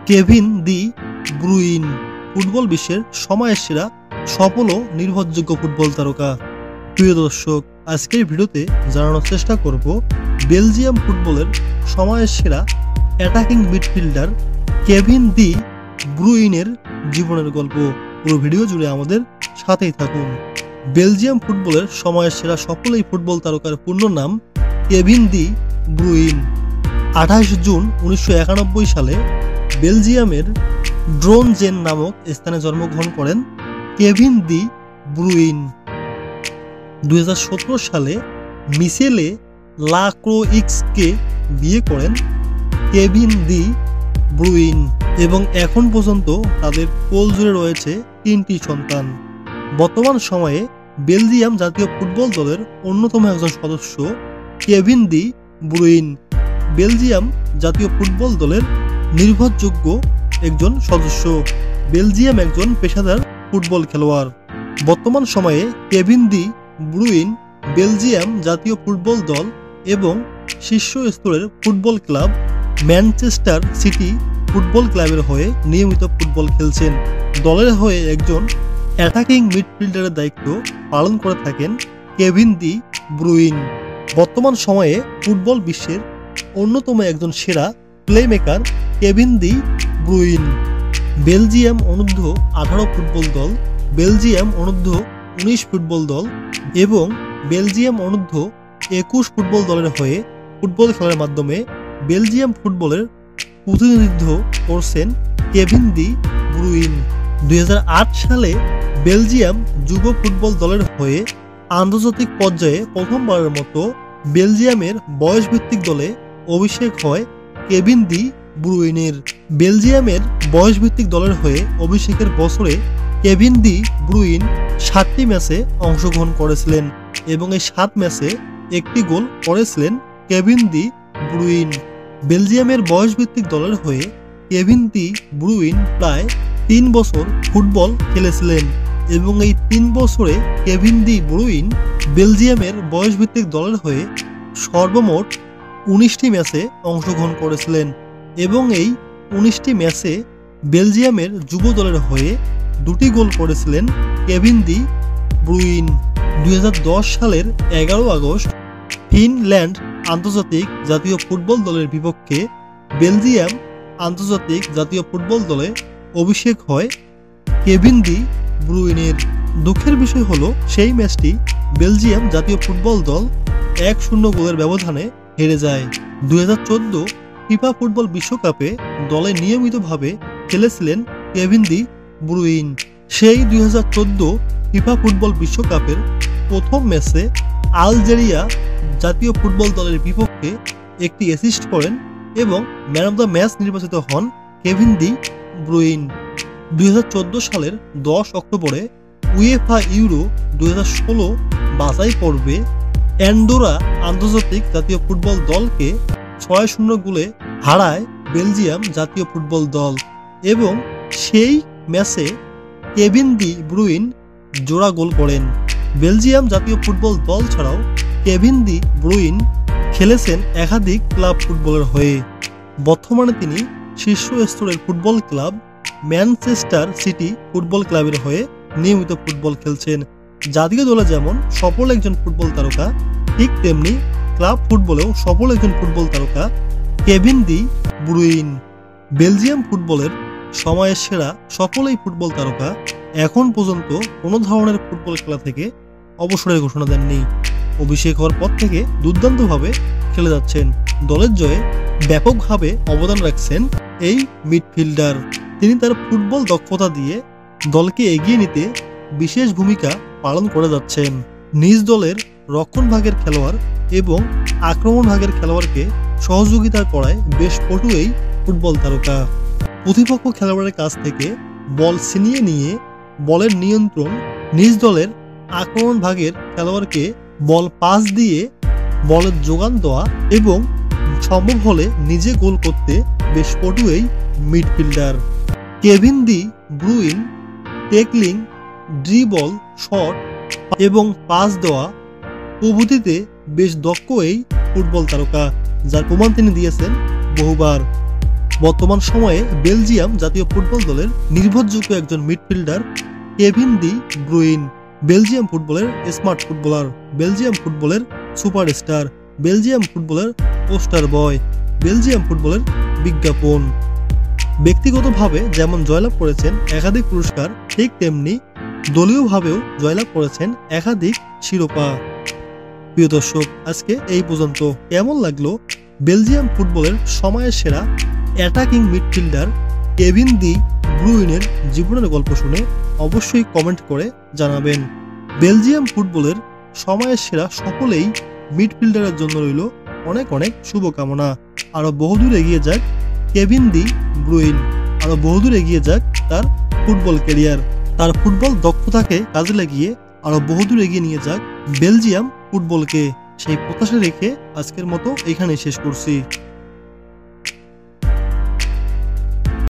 Kevin দি Bruyne football বিশ্বের সময়ের সেরা সফল ও নির্ভরযোগ্য ফুটবল তারকা। প্রিয় দর্শক, আজকের ভিডিওতে জানানোর চেষ্টা করব বেলজিয়াম ফুটবলের সময়ের সেরা অ্যাটাকিং মিডফিল্ডার কেভিন দি ব্রুইনের জীবনের গল্প। পুরো ভিডিও জুড়ে আমাদের সাথেই থাকুন। বেলজিয়াম ফুটবলের সময়ের সেরা সফল এই ফুটবল তারকার পূর্ণ নাম কেভিন দি ব্রুইন। 28 জুন 1991 সালে বেলজিয়ামের ড্রোনজেন নামক স্থানে জন্মগ্রহণ করেন কেভিন দি ব্রুইন। 2017 সালে মিশেলে লাক্রোইক্সকে বিয়ে করেন কেভিন দি ব্রুইন এবং এখন পর্যন্ত তাদের কোল জুড়ে রয়েছে 3টি সন্তান। বর্তমান সময়ে বেলজিয়াম জাতীয় ফুটবল দলের অন্যতম একজন সদস্য কেভিন দি ব্রুইন বেলজিয়াম জাতীয় ফুটবল দলের নির্ভরযোগ্য একজন সদস্য। বেলজিয়াম একজন পেশাদার ফুটবল খেলোয়াড়। বর্তমান সময়ে কেভিন দি ব্রুইন বেলজিয়াম জাতীয় ফুটবল দল এবং শীর্ষ স্তরের football club Manchester city football ক্লাবের হয়ে নিয়মিত ফুটবল খেলছেন। দলের হয়ে একজন অ্যাটাকিং মিডফিল্ডারের দায়িত্ব পালন করে থাকেন কেভিন দি ব্রুইন। বর্তমান সময়ে ফুটবল বিশ্বের অন্যতম একজন সেরা প্লেমেকার কেভিন দি ব্রুইন। বেলজিয়াম অনূর্ধ্ব 18 ফুটবল দল, বেলজিয়াম অনূর্ধ্ব 19 ফুটবল দল এবং বেলজিয়াম অনূর্ধ্ব 21 ফুটবল দলের হয়ে ফুটবল খেলার মাধ্যমে বেলজিয়াম ফুটবলের প্রতিনিধিত্ব করছেন কেভিন দি ব্রুইন। 2008 সালে বেলজিয়াম যুব ফুটবল দলের হয়ে আন্তর্জাতিক পর্যায়ে প্রথমবারের মতো বেলজিয়ামের বয়সভিত্তিক দলে অভিষেক হয় কেভিন দি ব্রুইনের। বেলজিয়ামের বয়সভিত্তিক দলের হয়ে অভিষেকের বছরে কেভিন দি ব্রুইন 7টি ম্যাচে অংশগ্রহণ করেছিলেন এবং এই 7 ম্যাচে একটি গোল করেছিলেন কেভিন দি ব্রুইন। বেলজিয়ামের বয়সভিত্তিক দলের হয়ে কেভিন দি ব্রুইন প্রায় 3 বছর ফুটবল খেলেছিলেন এবং এই 3 বছরে কেভিন দি ব্রুইন বেলজিয়ামের বয়সভিত্তিক দলের হয়ে সর্বমোট 19টি ম্যাচে অংশগ্রহণ করেছিলেন এবং এই 19টি ম্যাচে বেলজিয়ামের যুব দলের হয়ে 2টি গোল করেছিলেন কেভিন দি ব্রুইন। 2010 সালের 11 আগস্ট ফিনল্যান্ড আন্তর্জাতিক জাতীয় ফুটবল দলের বিপক্ষে বেলজিয়াম আন্তর্জাতিক জাতীয় ফুটবল দলে অভিষেক হয় কেভিন দি ব্রুইনের। দুঃখের বিষয় হলো সেই ম্যাচটি বেলজিয়াম জাতীয় ফুটবল দল 1-0 গোলের ব্যবধানে হেরে যায়। 2014 ফিফা ফুটবল বিশ্বকাপে দলে নিয়মিতভাবে খেলেছিলেন কেভিন দি ব্রুইন। সেই 2014 ফিফা ফুটবল বিশ্বকাপের প্রথম ম্যাচে আলজেরিয়া জাতীয় ফুটবল দলের বিপক্ষে একটি অ্যাসিস্ট করেন এবং ম্যান অফ দ্য ম্যাচ নির্বাচিত হন কেভিন দি ব্রুইন। 2014 সালের 10 অক্টোবরে উয়েফা ইউরো 2016 বাছাই পর্বে অ্যান্ডোরা আন্তর্জাতিক জাতীয় ফুটবল দলকে 6-0 গোলে হারায় বেলজিয়াম জাতীয় ফুটবল দল এবং সেই ম্যাচে কেভিন দি ব্রুইন জোড়া গোল করেন। বেলজিয়াম জাতীয় ফুটবল দল ছাড়াও কেভিন দি ব্রুইন খেলেছেন একাধিক ক্লাব ফুটবলের হয়ে। বর্তমানে তিনি শীর্ষ স্তরের football club Manchester city football ক্লাবের হয়ে নিয়মিত ফুটবল খেলছেন। জাতীয় দলে যেমন সফল একজন ফুটবল তারকা, ঠিক তেমনি ক্লাব ফুটবলেও সফল একজন ফুটবল তারকা কেভিন দি ব্রুইন। বেলজিয়াম ফুটবলের সময়ের সেরা সফল এই ফুটবল তারকা এখন পর্যন্ত কোনো ধরনের ফুটবল খেলা থেকে অবসরের ঘোষণা দেননি। অভিষেক হওয়ার পর থেকে দুর্দান্তভাবে খেলে যাচ্ছেন। দলের জয়ে ব্যাপকভাবে অবদান রাখছেন এই মিডফিল্ডার। তিনি তার ফুটবল দক্ষতা দিয়ে দলকে এগিয়ে নিতে বিশেষ ভূমিকা পালন করে যাচ্ছেন। নিজ দলের রক্ষণ ভাগের খেলোয়াড় এবং আক্রমণ ভাগের খেলোয়াড়কে সহযোগিতা করায় বেশ পটু এই ফুটবল তারকা। প্রতিপক্ষ খেলোয়াড়ের কাছ থেকে বল ছিনিয়ে নিয়ে বলের নিয়ন্ত্রণ, নিজ দলের আক্রমণ ভাগের খেলোয়াড়কে বল পাস দিয়ে বলের যোগান দেওয়া এবং সম্ভব হলে নিজে গোল করতে বেশ পটু এই মিডফিল্ডার। কেভিন দি ব্রুইন টেকলিং, ড্রিবল, শট এবং পাস দেওয়া প্রভৃতিতে বেশ দক্ষ এই ফুটবল তারকা, যার প্রমাণ তিনি দিয়েছেন বহুবার। বর্তমান সময়ে বেলজিয়াম জাতীয় ফুটবল দলের নির্ভরযোগ্য একজন midfielder Kevin De Bruyne. Belgium ফুটবলের স্মার্ট ফুটবলার, বেলজিয়াম ফুটবলের সুপারস্টার, বেলজিয়াম ফুটবলের পোস্টার বয়, বেলজিয়াম ফুটবলের বিজ্ঞাপন। ব্যক্তিগতভাবে যেমন জয়লাভ করেছেন একাধিক পুরস্কার, ঠিক তেমনি দলীয়ভাবেও জয়লাভ করেছেন একাধিক শিরোপা। প্রিয় দর্শক, আজকে এই পর্যন্ত। কেমন লাগলো বেলজিয়াম ফুটবলের সময়ের সেরা অ্যাটাকিং মিডফিল্ডার কেভিন ডি ব্রুইনের জীবনের গল্প শুনে অবশ্যই কমেন্ট করে জানাবেন। বেলজিয়াম ফুটবলের সময়ের সেরা সকলেই মিডফিল্ডারের জন্য রইল অনেক অনেক শুভকামনা। আরও বহুদূর এগিয়ে যাক কেভিন ডি ব্রুইন, আরও বহুদূর এগিয়ে যাক তার ফুটবল ক্যারিয়ার, তার ফুটবল দক্ষতাকে কাজে লাগিয়ে আরও বহুদূর এগিয়ে নিয়ে যাক বেলজিয়াম ফুটবলকে। সেই প্রত্যাশা রেখে আজকের মতো এখানেই শেষ করছি।